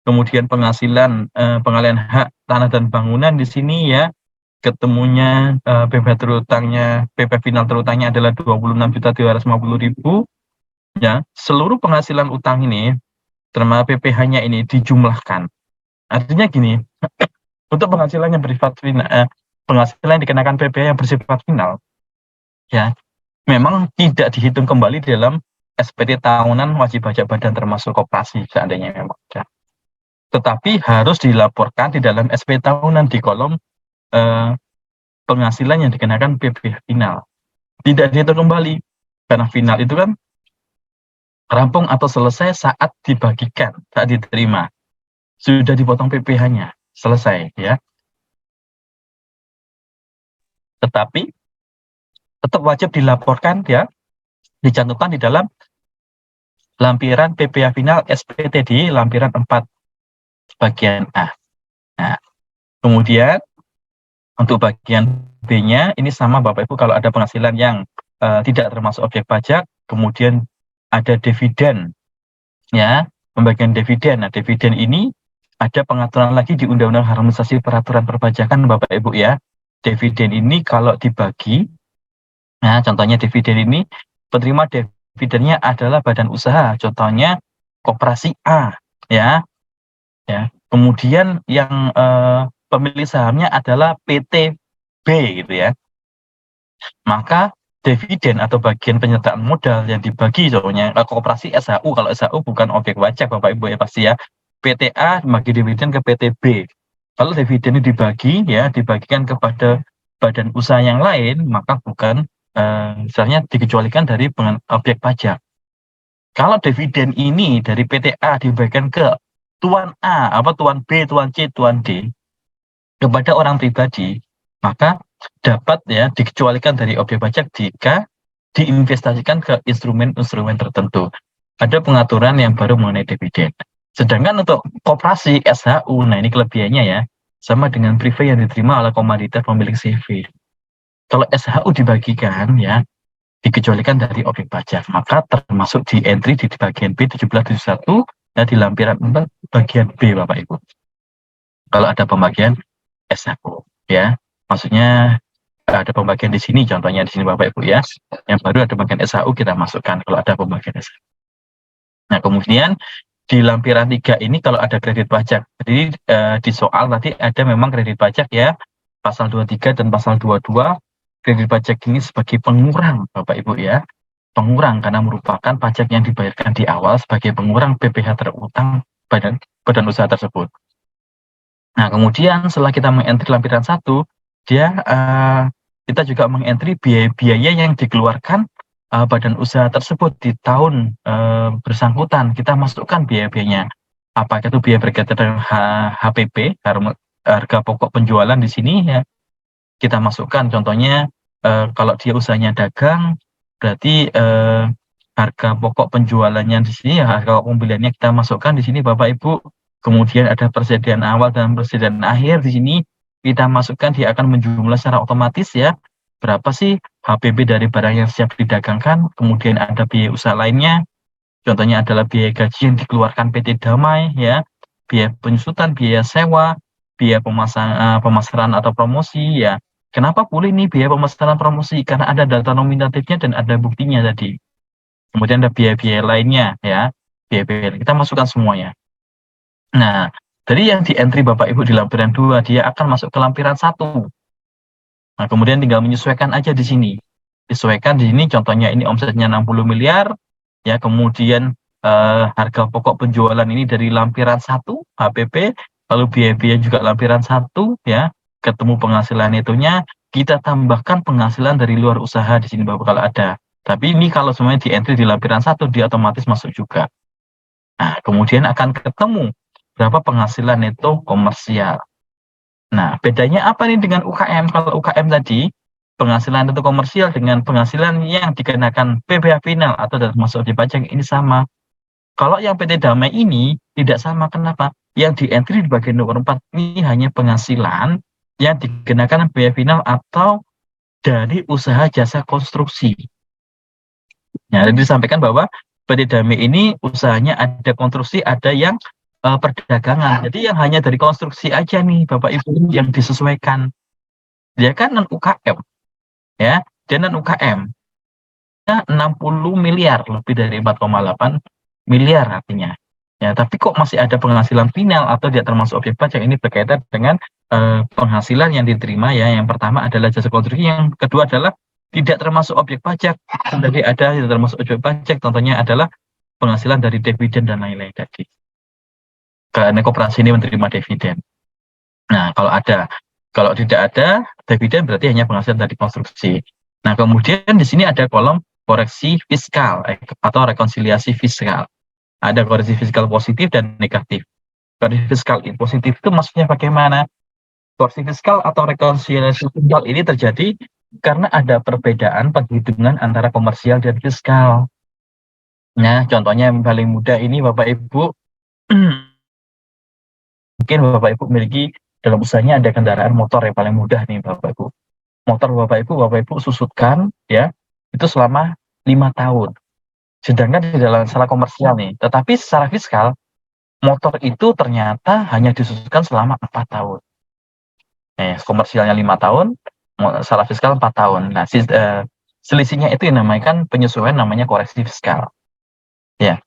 Kemudian penghasilan pengalihan hak tanah dan bangunan di sini ya, ketemunya PPh final terutangnya adalah 26.250.000 ya. Seluruh penghasilan utang ini termasuk PPh-nya ini dijumlahkan. Artinya gini, untuk penghasilan yang bersifat final, penghasilan yang dikenakan PPh yang bersifat final ya, memang tidak dihitung kembali dalam SPT tahunan wajib pajak badan termasuk koperasi seandainya memang ya. Tetapi harus dilaporkan di dalam SPT tahunan di kolom penghasilan yang dikenakan PPh final. Tidak dihitung kembali karena final itu kan rampung atau selesai saat dibagikan, saat diterima. Sudah dipotong PPh-nya, selesai ya. Tetapi tetap wajib dilaporkan ya, dicantumkan di dalam lampiran PPh final SPT di lampiran 4 bagian A. Nah, kemudian untuk bagian B-nya ini sama Bapak Ibu, kalau ada penghasilan yang tidak termasuk objek pajak, kemudian ada dividen ya, pembagian dividen. Nah, dividen ini ada pengaturan lagi di Undang-Undang Harmonisasi Peraturan Perpajakan Bapak Ibu ya. Dividen ini kalau dibagi, nah contohnya dividen ini penerima dividennya adalah badan usaha, contohnya koperasi A ya. Ya. Kemudian yang pemilik sahamnya adalah PT B gitu ya. Maka dividen atau bagian penyertaan modal yang dibagi, contohnya koperasi SHU, kalau SHU bukan objek pajak Bapak Ibu ya pasti ya. PT A bagi dividen ke PT B. Kalau dividen ini dibagi ya, dibagikan kepada badan usaha yang lain, maka bukan misalnya dikecualikan dari objek pajak. Kalau dividen ini dari PT A dibagikan ke Tuan A, Tuan B, Tuan C, Tuan D kepada orang pribadi, maka dapat ya dikecualikan dari objek pajak jika diinvestasikan ke instrumen-instrumen tertentu. Ada pengaturan yang baru mengenai dividen. Sedangkan untuk koperasi SHU, nah ini kelebihannya ya, sama dengan prive yang diterima oleh komoditas pemilik CV. Kalau SHU dibagikan ya, dikecualikan dari objek pajak, maka termasuk di entry di bagian B 1771 ya, di lampiran 4 bagian B Bapak Ibu. Kalau ada pembagian SHU ya, maksudnya ada pembagian di sini, contohnya di sini Bapak Ibu ya, yang baru ada bagian SHU kita masukkan kalau ada pembagian SHU. Nah, kemudian di lampiran 3 ini kalau ada kredit pajak, jadi di soal tadi ada memang kredit pajak ya, pasal 23 dan pasal 22, kredit pajak ini sebagai pengurang Bapak Ibu ya, pengurang karena merupakan pajak yang dibayarkan di awal sebagai pengurang PPh terutang badan usaha tersebut. Nah, kemudian setelah kita mengentry lampiran 1, dia kita juga mengentry biaya-biaya yang dikeluarkan badan usaha tersebut di tahun bersangkutan, kita masukkan biaya-biayanya. Apakah itu biaya berkaitan dengan HPP, harga pokok penjualan di sini ya, kita masukkan. Contohnya kalau dia usahanya dagang, berarti harga pokok penjualannya di sini ya, harga pembeliannya kita masukkan di sini Bapak Ibu. Kemudian ada persediaan awal dan persediaan akhir di sini kita masukkan, dia akan menjumlah secara otomatis ya. Berapa sih HPP dari barang yang siap didagangkan, kemudian ada biaya usaha lainnya. Contohnya adalah biaya gaji yang dikeluarkan PT Damai ya, biaya penyusutan, biaya sewa, biaya pemasaran atau promosi ya. Kenapa boleh nih biaya pemasaran promosi? Karena ada data nominatifnya dan ada buktinya tadi. Kemudian ada biaya-biaya lainnya ya, biaya-biaya kita masukkan semuanya. Nah, dari yang di entry Bapak Ibu di lampiran 2, dia akan masuk ke lampiran 1. Nah, kemudian tinggal menyesuaikan aja di sini. Disesuaikan di sini, contohnya ini omsetnya 60 miliar, ya, kemudian harga pokok penjualan ini dari lampiran 1, HPP, lalu biaya-biaya juga lampiran 1, ya, ketemu penghasilan itunya, kita tambahkan penghasilan dari luar usaha di sini Bapak kalau ada. Tapi ini kalau semuanya di entry di lampiran 1, dia otomatis masuk juga. Nah, kemudian akan ketemu berapa penghasilan neto komersial. Nah, bedanya apa nih dengan UKM? Kalau UKM tadi, penghasilan neto komersial dengan penghasilan yang dikenakan PPh final atau termasuk di pajak ini sama. Kalau yang PT Damai ini tidak sama, kenapa? Yang di entry di bagian nomor 4 ini hanya penghasilan yang dikenakan PPh final atau dari usaha jasa konstruksi. Nah, jadi disampaikan bahwa PT Damai ini usahanya ada konstruksi, ada yang perdagangan. Jadi yang hanya dari konstruksi aja nih Bapak Ibu yang disesuaikan. Dia kan non UKM, ya, dia non UKM. 60 miliar, lebih dari 4,8 miliar artinya. Ya, tapi kok masih ada penghasilan final atau dia termasuk objek pajak, ini berkaitan dengan penghasilan yang diterima ya. Yang pertama adalah jasa konstruksi, yang kedua adalah tidak termasuk objek pajak. Tadi ada tidak termasuk objek pajak, contohnya adalah penghasilan dari dividen dan lain-lain tadi. Karena koperasi ini menerima dividen. Nah, kalau tidak ada dividen berarti hanya penghasilan dari konstruksi. Nah, kemudian di sini ada kolom koreksi fiskal atau rekonsiliasi fiskal. Ada koreksi fiskal positif dan negatif. Koreksi fiskal positif itu maksudnya bagaimana? Koreksi fiskal atau rekonsiliasi fiskal ini terjadi karena ada perbedaan penghitungan antara komersial dan fiskal. Nah, contohnya yang paling mudah ini Bapak Ibu, mungkin Bapak Ibu memiliki dalam usahanya ada kendaraan motor yang paling mudah nih Bapak Ibu. Motor Bapak Ibu susutkan ya, itu selama 5 tahun. Sedangkan di dalam salah komersial nih, tetapi secara fiskal motor itu ternyata hanya disusutkan selama 4 tahun. Komersialnya 5 tahun, salah fiskal 4 tahun. Nah, selisihnya itu yang namanya penyesuaian, namanya koreksi fiskal. Ya.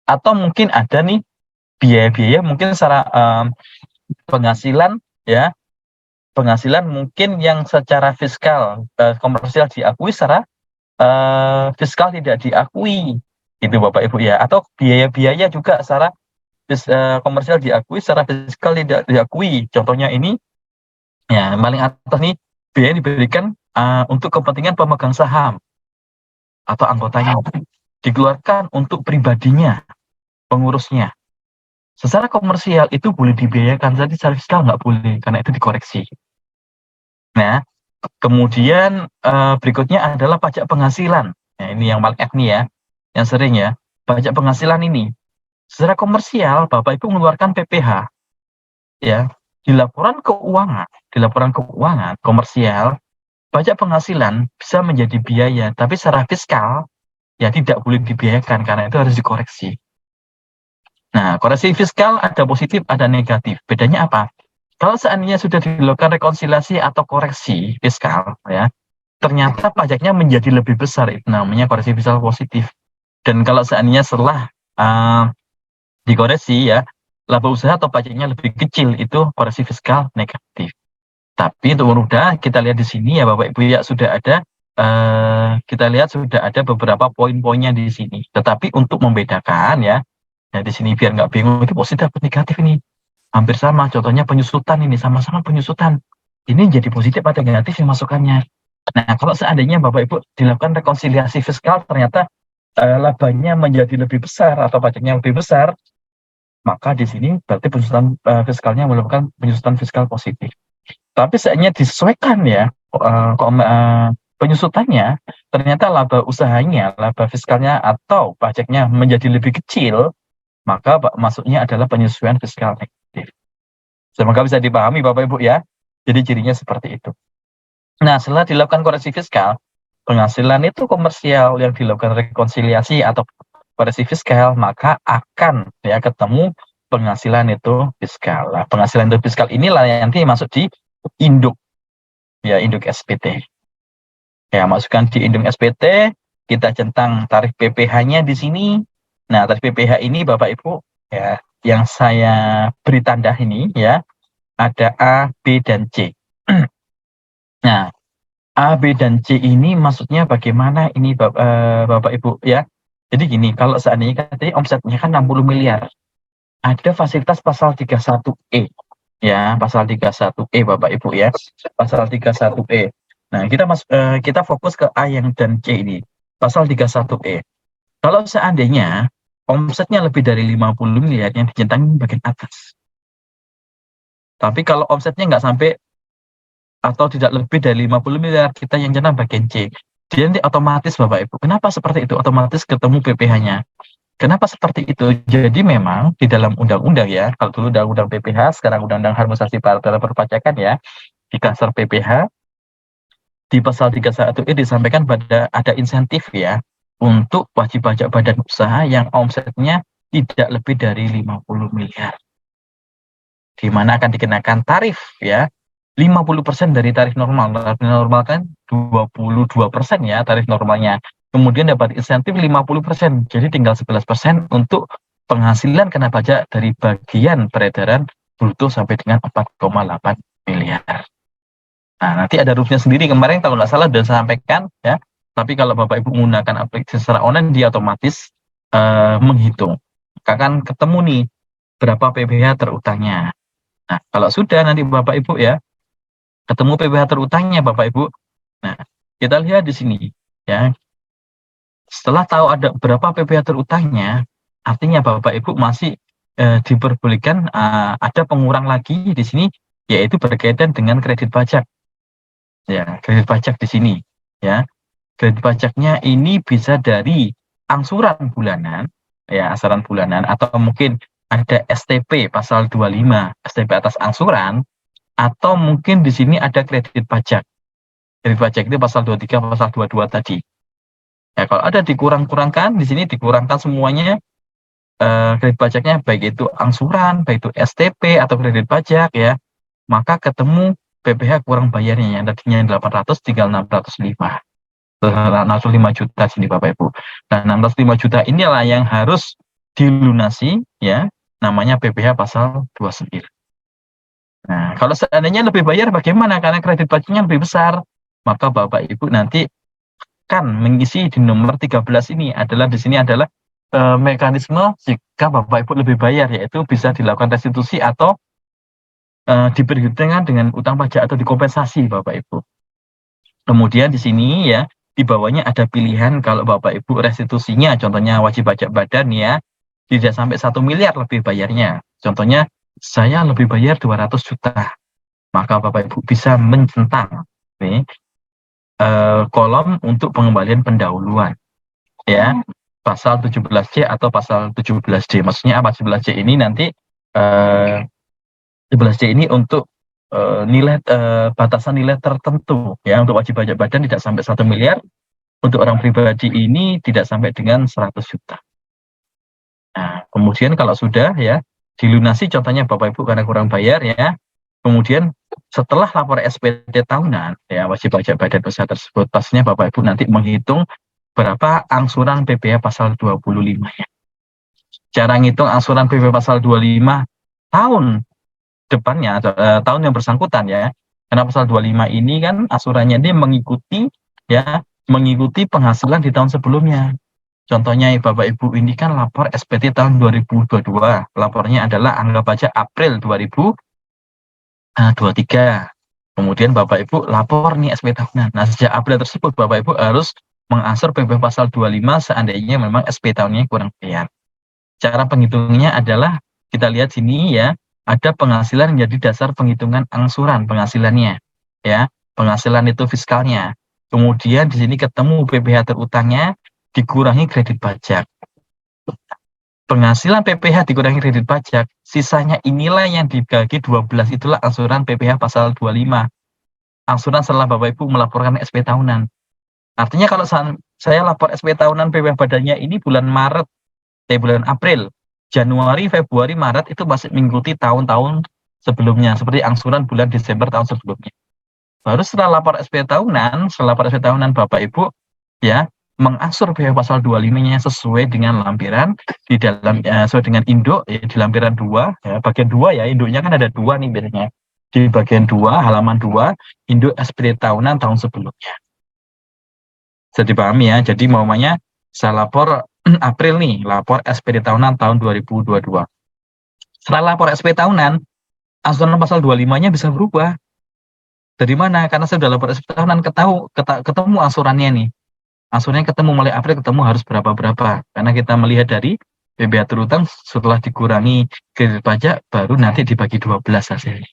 Atau mungkin ada nih biaya-biaya mungkin secara penghasilan ya. Penghasilan mungkin yang secara fiskal komersial diakui, secara fiskal tidak diakui, gitu Bapak Ibu ya. Atau biaya-biaya juga secara komersial diakui, secara fiskal tidak diakui. Contohnya ini ya, paling atas nih, biaya diberikan untuk kepentingan pemegang saham atau anggotanya, dikeluarkan untuk pribadinya, pengurusnya. Secara komersial itu boleh dibiayakan, jadi secara fiskal nggak boleh, karena itu dikoreksi. Nah, kemudian berikutnya adalah pajak penghasilan. Nah, ini yang paling nih ya, yang sering ya, pajak penghasilan ini. Secara komersial, Bapak Ibu mengeluarkan PPh, ya, di laporan keuangan komersial, pajak penghasilan bisa menjadi biaya, tapi secara fiskal ya tidak boleh dibiayakan karena itu harus dikoreksi. Nah, koreksi fiskal ada positif, ada negatif. Bedanya apa? Kalau seandainya sudah dilakukan rekonsiliasi atau koreksi fiskal, ya, ternyata pajaknya menjadi lebih besar, itu namanya koreksi fiskal positif. Dan kalau seandainya setelah dikoreksi ya, laba usaha atau pajaknya lebih kecil, itu koreksi fiskal negatif. Tapi untuk mudah kita lihat di sini ya Bapak Ibu ya, sudah ada kita lihat sudah ada beberapa poin-poinnya di sini. Tetapi untuk membedakan ya, di sini biar nggak bingung itu positif atau negatif ini hampir sama. Contohnya penyusutan ini sama-sama penyusutan. Ini jadi positif atau negatif yang masukannya. Nah, kalau seandainya Bapak Ibu dilakukan rekonsiliasi fiskal ternyata labanya menjadi lebih besar atau pajaknya lebih besar, maka di sini berarti penyusutan fiskalnya merupakan penyusutan fiskal positif. Tapi seandainya disesuaikan ya penyusutannya, ternyata laba usahanya, laba fiskalnya atau pajaknya menjadi lebih kecil, maka masuknya adalah penyesuaian fiskal negatif. Semoga bisa dipahami Bapak Ibu ya. Jadi cirinya seperti itu. Nah, setelah dilakukan koreksi fiskal, penghasilan itu komersial yang dilakukan rekonsiliasi atau koreksi fiskal, maka akan ya ketemu penghasilan itu fiskal. Nah, penghasilan itu fiskal inilah yang nanti masuk di induk, ya induk SPT. Ya, masukkan di induk SPT, kita centang tarif PPh-nya di sini. Nah, tarif PPh ini Bapak Ibu ya, yang saya beri tanda ini ya, ada A, B, dan C. Nah, A, B, dan C ini maksudnya bagaimana ini Bapak Ibu ya. Jadi gini, kalau seandainya tadi omsetnya kan 60 miliar, ada fasilitas pasal 31E. Ya, pasal 31E Bapak Ibu ya. Pasal 31E. Nah, kita fokus ke A yang dan C ini. Pasal 31E. Kalau seandainya omsetnya lebih dari 50 miliar yang dicentang bagian atas. Tapi kalau omsetnya nggak sampai atau tidak lebih dari 50 miliar, kita yang centang bagian C. Dia nanti otomatis Bapak Ibu. Kenapa seperti itu? Otomatis ketemu PPh-nya. Kenapa seperti itu? Jadi memang di dalam undang-undang ya, kalau dulu undang-undang PPh, sekarang undang-undang harmonisasi dalam perpajakan ya, di Dasar PPh, di pasal 31 ini disampaikan ada insentif ya, untuk wajib pajak badan usaha yang omsetnya tidak lebih dari 50 miliar. Di mana akan dikenakan tarif ya, 50% dari tarif normal. Tarif normal kan 22% ya tarif normalnya. Kemudian dapat insentif 50%. Jadi tinggal 11% untuk penghasilan kena pajak dari bagian peredaran bruto sampai dengan 4,8 miliar. Nah, nanti ada rumusnya sendiri kemarin kalau nggak salah sudah saya sampaikan ya. Tapi kalau Bapak Ibu menggunakan aplikasi secara online, dia otomatis menghitung. Maka kan ketemu nih berapa PPh terutangnya. Nah, kalau sudah nanti Bapak Ibu ya, ketemu PPh terutangnya Bapak Ibu. Nah, kita lihat di sini ya. Setelah tahu ada berapa PPh terutangnya, artinya Bapak Ibu masih diperbolehkan ada pengurang lagi di sini, yaitu berkaitan dengan kredit pajak. Ya, kredit pajak di sini ya. Kredit pajaknya ini bisa dari angsuran bulanan, ya angsuran bulanan, atau mungkin ada STP pasal 25, STP atas angsuran, atau mungkin di sini ada kredit pajak. Kredit pajak itu pasal 23, pasal 22 tadi. Ya, kalau ada dikurang-kurangkan, di sini dikurangkan semuanya kredit pajaknya, baik itu angsuran, baik itu STP atau kredit pajak ya, maka ketemu PPh kurang bayarnya yang tadinya 800 tinggal 605. 605 juta sini Bapak Ibu. Nah, 605 juta inilah yang harus dilunasi ya, namanya PPh pasal 29. Nah, kalau seandainya lebih bayar bagaimana? Karena kredit pajaknya lebih besar, maka Bapak Ibu nanti kan mengisi di nomor 13 ini adalah di sini adalah mekanisme jika Bapak Ibu lebih bayar, yaitu bisa dilakukan restitusi atau diperhitungkan dengan utang pajak atau dikompensasi Bapak Ibu. Kemudian di sini ya, di bawahnya ada pilihan kalau Bapak Ibu restitusinya, contohnya wajib pajak badan ya, tidak sampai 1 miliar lebih bayarnya. Contohnya saya lebih bayar 200 juta. Maka Bapak Ibu bisa mencentang nih kolom untuk pengembalian pendahuluan ya, pasal 17C atau pasal 17D. Maksudnya apa 17C ini nanti 17C ini untuk nilai batasan nilai tertentu ya, untuk wajib pajak badan tidak sampai 1 miliar, untuk orang pribadi ini tidak sampai dengan 100 juta. Nah, kemudian kalau sudah ya dilunasi, contohnya Bapak Ibu karena kurang bayar ya, kemudian setelah lapor SPT tahunan ya, wajib pajak badan usaha tersebut, pastinya Bapak Ibu nanti menghitung berapa angsuran PPh pasal 25-nya. Cara ngitung angsuran PPh pasal 25 tahun depannya, tahun yang bersangkutan ya. Karena pasal 25 ini kan angsurannya ini mengikuti penghasilan di tahun sebelumnya. Contohnya Bapak Ibu ini kan lapor SPT tahun 2022. Lapornya adalah anggap aja April 2023. Kemudian Bapak Ibu lapor nih SP tahunan. Nah, sejak April tersebut Bapak Ibu harus mengangsur PPh pasal 25 seandainya memang SP tahunnya kurang bayar. Cara penghitungnya adalah kita lihat sini ya, ada penghasilan menjadi dasar penghitungan angsuran penghasilannya, ya. Penghasilan itu fiskalnya. Kemudian di sini ketemu PPh terutangnya dikurangi kredit pajak. Penghasilan PPh dikurangi kredit pajak, sisanya inilah yang dibagi 12, itulah angsuran PPh pasal 25. Angsuran setelah Bapak Ibu melaporkan SP tahunan. Artinya kalau saya lapor SP tahunan PPh badannya ini bulan April, Januari, Februari, Maret itu masih mengikuti tahun-tahun sebelumnya, seperti angsuran bulan Desember tahun sebelumnya. Baru setelah lapor SP tahunan, Bapak Ibu ya mengangsur PPh pasal 25-nya sesuai dengan lampiran di dalam sesuai dengan induk ya, di lampiran 2 ya, bagian 2 ya, induknya kan ada 2 nih biasanya. Di bagian 2 halaman 2 induk SP tahunan tahun sebelumnya. Jadi pahami ya. Jadi maunya saya lapor April nih, lapor SP tahunan tahun 2022. Setelah lapor SP tahunan, angsuran pasal 25-nya bisa berubah. Dari mana? Karena saya sudah lapor SP tahunan, ketemu angsurannya nih. Angsurannya ketemu mulai April, ketemu harus berapa-berapa. Karena kita melihat dari PPh terutang setelah dikurangi kredit pajak, baru nanti dibagi 12 hasilnya.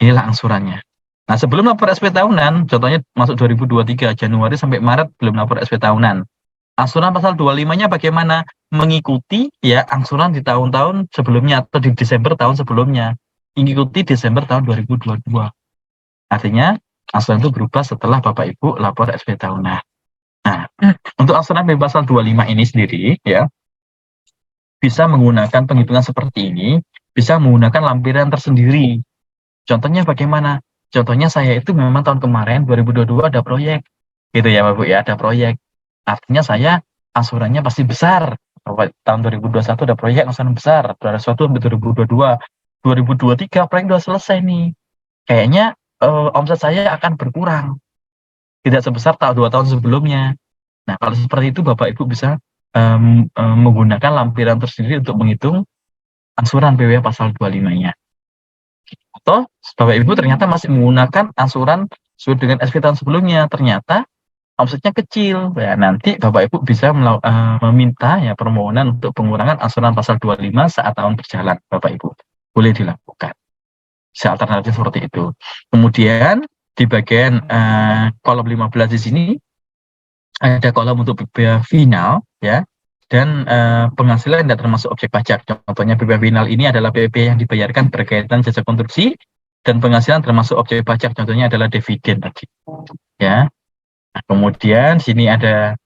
Inilah angsurannya. Nah, sebelum lapor SP tahunan, contohnya masuk 2023, Januari sampai Maret belum lapor SP tahunan. Angsuran pasal 25-nya bagaimana? Mengikuti ya angsuran di tahun-tahun sebelumnya atau di Desember tahun sebelumnya. Mengikuti Desember tahun 2022. Artinya, angsuran itu berubah setelah Bapak Ibu lapor SP tahunan. Nah, untuk angsuran PPh pasal 25 ini sendiri ya bisa menggunakan penghitungan seperti ini, bisa menggunakan lampiran tersendiri. Contohnya bagaimana? Contohnya saya itu memang tahun kemarin 2022 ada proyek. Gitu ya Bapak ya, ada proyek. Artinya saya angsurannya pasti besar. Tahun 2021 ada proyek angsuran besar, 2021 sampai 2022. 2023 proyek sudah selesai nih. Kayaknya omset saya akan berkurang. Tidak sebesar 2 tahun sebelumnya. Nah, kalau seperti itu Bapak Ibu bisa menggunakan lampiran tersendiri untuk menghitung angsuran PPh pasal 25-nya. Atau Bapak Ibu ternyata masih menggunakan angsuran sesuai dengan SP tahun sebelumnya, ternyata omsetnya kecil. Ya, nanti Bapak Ibu bisa meminta ya permohonan untuk pengurangan angsuran pasal 25 saat tahun berjalan, Bapak Ibu. Boleh dilakukan. Bisa alternatif seperti itu. Kemudian di bagian kolom 15 di sini ada kolom untuk PPh final ya, dan penghasilan tidak termasuk objek pajak. Contohnya PPh final ini adalah PPh yang dibayarkan berkaitan jasa konstruksi, dan penghasilan termasuk objek pajak. Contohnya adalah dividen tadi. Ya. Nah, kemudian sini ada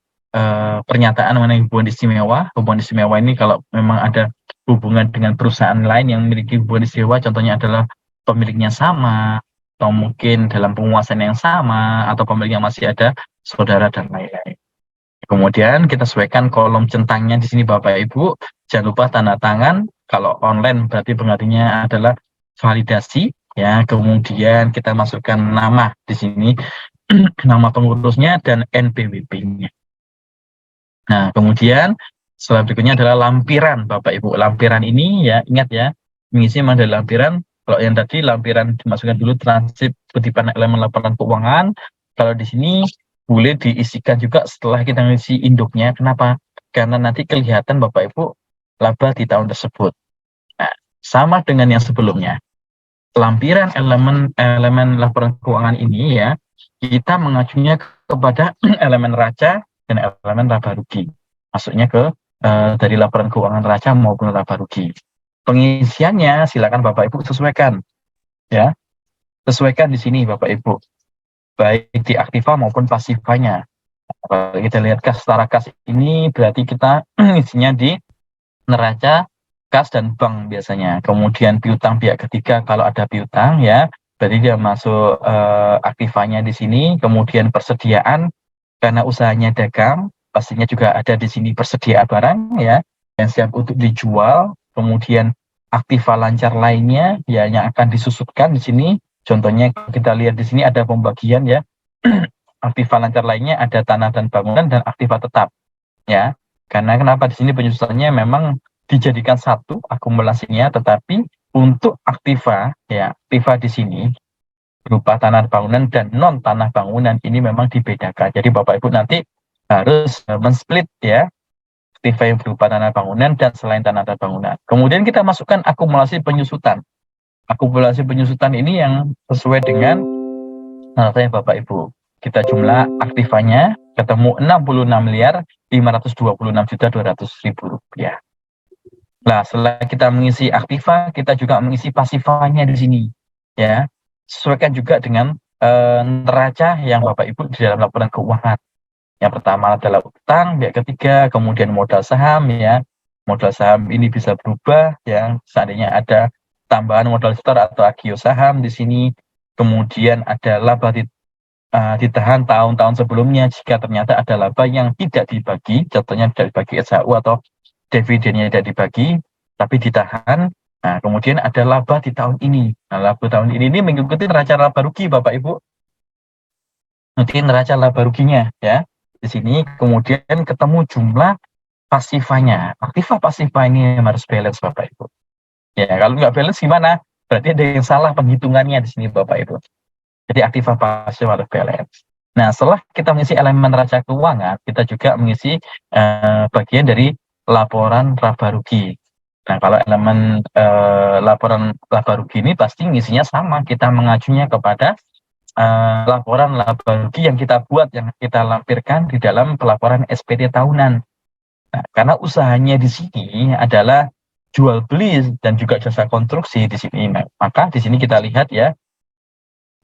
pernyataan mengenai hubungan istimewa. Hubungan istimewa ini kalau memang ada hubungan dengan perusahaan lain yang memiliki hubungan istimewa, contohnya adalah pemiliknya sama, atau mungkin dalam penguasaan yang sama, atau pemiliknya masih ada saudara dan lain-lain. Kemudian kita sesuaikan kolom centangnya di sini Bapak Ibu. Jangan lupa tanda tangan. Kalau online berarti pengertiannya adalah validasi ya. Kemudian kita masukkan nama di sini, nama pengurusnya dan NPWP-nya. Nah, kemudian setelah berikutnya adalah lampiran Bapak Ibu. Lampiran ini ya, ingat ya, mengisi memang dari lampiran. Kalau yang tadi lampiran dimasukkan dulu transip kutipan elemen laporan keuangan. Kalau di sini boleh diisikan juga setelah kita ngisi induknya. Kenapa? Karena nanti kelihatan Bapak Ibu laba di tahun tersebut. Nah, sama dengan yang sebelumnya. Lampiran elemen laporan keuangan ini ya, kita mengacunya kepada elemen neraca dan elemen laba rugi. Masuknya ke dari laporan keuangan neraca maupun laba rugi. Pengisiannya silakan Bapak Ibu sesuaikan. Ya. Sesuaikan di sini Bapak Ibu. Baik di aktiva maupun pasifanya. Kalau kita lihat kas setara kas ini berarti kita isinya di neraca, kas dan bank biasanya. Kemudian piutang pihak ketiga kalau ada piutang ya, berarti dia masuk aktivanya di sini. Kemudian persediaan karena usahanya dagang, pastinya juga ada di sini persediaan barang ya yang siap untuk dijual. Kemudian aktiva lancar lainnya ya yang akan disusutkan di sini. Contohnya kita lihat di sini ada pembagian ya. Aktiva lancar lainnya ada tanah dan bangunan dan aktiva tetap ya. Karena kenapa di sini penyusutannya memang dijadikan satu akumulasinya, tetapi untuk aktiva ya, aktiva di sini berupa tanah bangunan dan non tanah bangunan ini memang dibedakan. Jadi Bapak Ibu nanti harus men-split ya, aktiva yang berupa tanah bangunan dan selain tanah bangunan. Kemudian kita masukkan akumulasi penyusutan. Akumulasi penyusutan ini yang sesuai dengan tanya Bapak Ibu. Kita jumlah aktivanya ketemu 66.526.200.000 rupiah. Nah, setelah kita mengisi aktiva, kita juga mengisi pasifanya di sini, ya. Sesuaikan juga dengan neraca yang Bapak Ibu di dalam laporan keuangan. Yang pertama adalah utang, yang ketiga kemudian modal saham, ya. Modal saham ini bisa berubah, ya. Seandainya ada tambahan modal setor atau agio saham di sini, kemudian ada laba ditahan tahun-tahun sebelumnya jika ternyata ada laba yang tidak dibagi, contohnya tidak dibagi SHU atau dividennya tidak dibagi, tapi ditahan. Nah, kemudian ada laba di tahun ini. Nah, laba tahun ini mengikuti neraca laba rugi, Bapak Ibu. Nanti neraca laba ruginya, ya. Di sini kemudian ketemu jumlah pasifanya. Aktiva pasifa ini harus balance, Bapak Ibu. Ya, kalau nggak balance gimana? Berarti ada yang salah penghitungannya di sini, Bapak Ibu. Jadi aktiva pasifa harus balance. Nah, setelah kita mengisi elemen neraca keuangan, kita juga mengisi bagian dari laporan laba rugi. Nah, kalau elemen laporan laba rugi ini pasti ngisinya sama. Kita mengajunya kepada laporan laba rugi yang kita buat, yang kita lampirkan di dalam pelaporan SPT tahunan. Nah, karena usahanya di sini adalah jual beli dan juga jasa konstruksi di sini. Nah, maka di sini kita lihat ya,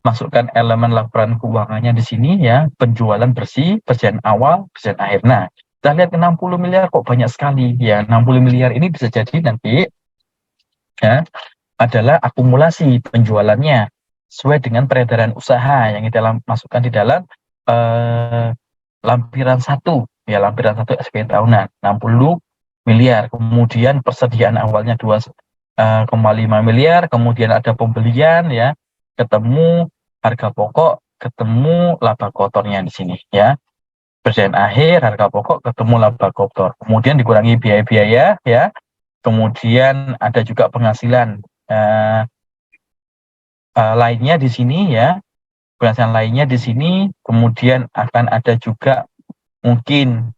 masukkan elemen laporan keuangannya di sini ya, penjualan bersih, berjalan awal, berjalan akhir. Nah, kita lihat 60 miliar kok banyak sekali. Ya, 60 miliar ini bisa jadi nanti ya adalah akumulasi penjualannya sesuai dengan peredaran usaha yang kita masukkan di dalam lampiran 1 ya, lampiran 1 SPT tahunan 60 miliar. Kemudian persediaan awalnya 2,5 miliar, kemudian ada pembelian ya, ketemu harga pokok, ketemu laba kotornya di sini ya. Berjalan akhir harga pokok, ketemu laba kotor. Kemudian dikurangi biaya-biaya ya. Kemudian ada juga penghasilan lainnya di sini ya. Penghasilan lainnya di sini. Kemudian akan ada juga mungkin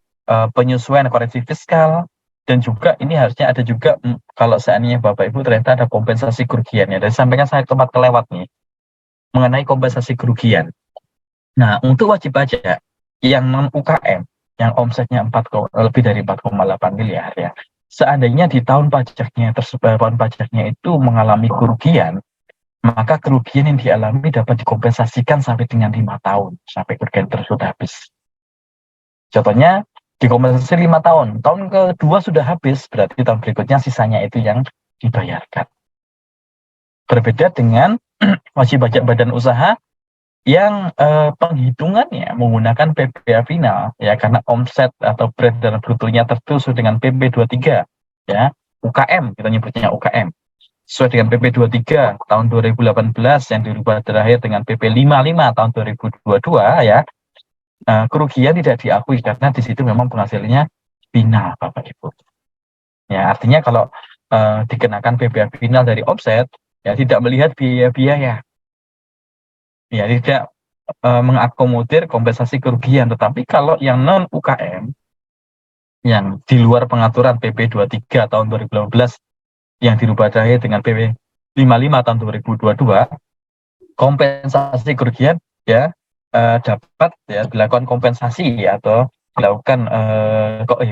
penyesuaian koreksi fiskal, dan juga ini harusnya ada juga kalau seandainya Bapak Ibu ternyata ada kompensasi kerugian ya. Dan sampaikan saya tempat kelewat nih mengenai kompensasi kerugian. Nah, untuk wajib pajak yang non UKM yang omsetnya lebih dari 4,8 miliar ya. Seandainya di tahun pajaknya itu mengalami kerugian, maka kerugian yang dialami dapat dikompensasikan sampai dengan 5 tahun sampai kerugian tersebut habis. Contohnya dikompensasi 5 tahun, tahun kedua sudah habis, berarti tahun berikutnya sisanya itu yang dibayarkan. Berbeda dengan wajib pajak badan usaha yang penghitungannya menggunakan PPh final ya, karena omset atau beredar brutonya tertulis dengan PP 23 ya, UKM kita nyebutnya UKM. Sesuai dengan PP 23 tahun 2018 yang dirubah terakhir dengan PP 55 tahun 2022 ya. Kerugian tidak diakui karena di situ memang penghasilannya final, Bapak Ibu. Ya, artinya kalau dikenakan PPh final dari omset ya, tidak melihat biaya-biaya. Ya, tidak mengakomodir kompensasi kerugian. Tetapi kalau yang non UKM yang di luar pengaturan PP 23 tahun 2018 yang dirubah terakhir dengan PP 55 tahun 2022, kompensasi kerugian ya dapat ya dilakukan kompensasi ya, atau dilakukan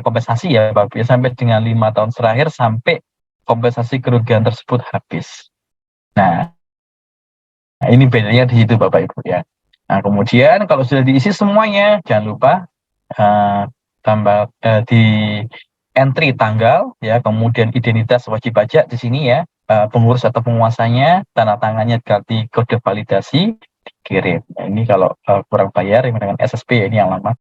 kompensasi ya Bapak ya, sampai dengan 5 tahun terakhir sampai kompensasi kerugian tersebut habis. Nah, ini bedanya di situ Bapak Ibu ya. Nah, kemudian kalau sudah diisi semuanya, jangan lupa tambah di entry tanggal ya, kemudian identitas wajib pajak di sini ya, pengurus atau penguasanya, tanda tangannya ganti kode validasi, dikirim. Nah, ini kalau kurang bayar yang dengan SSP ya, ini yang lama.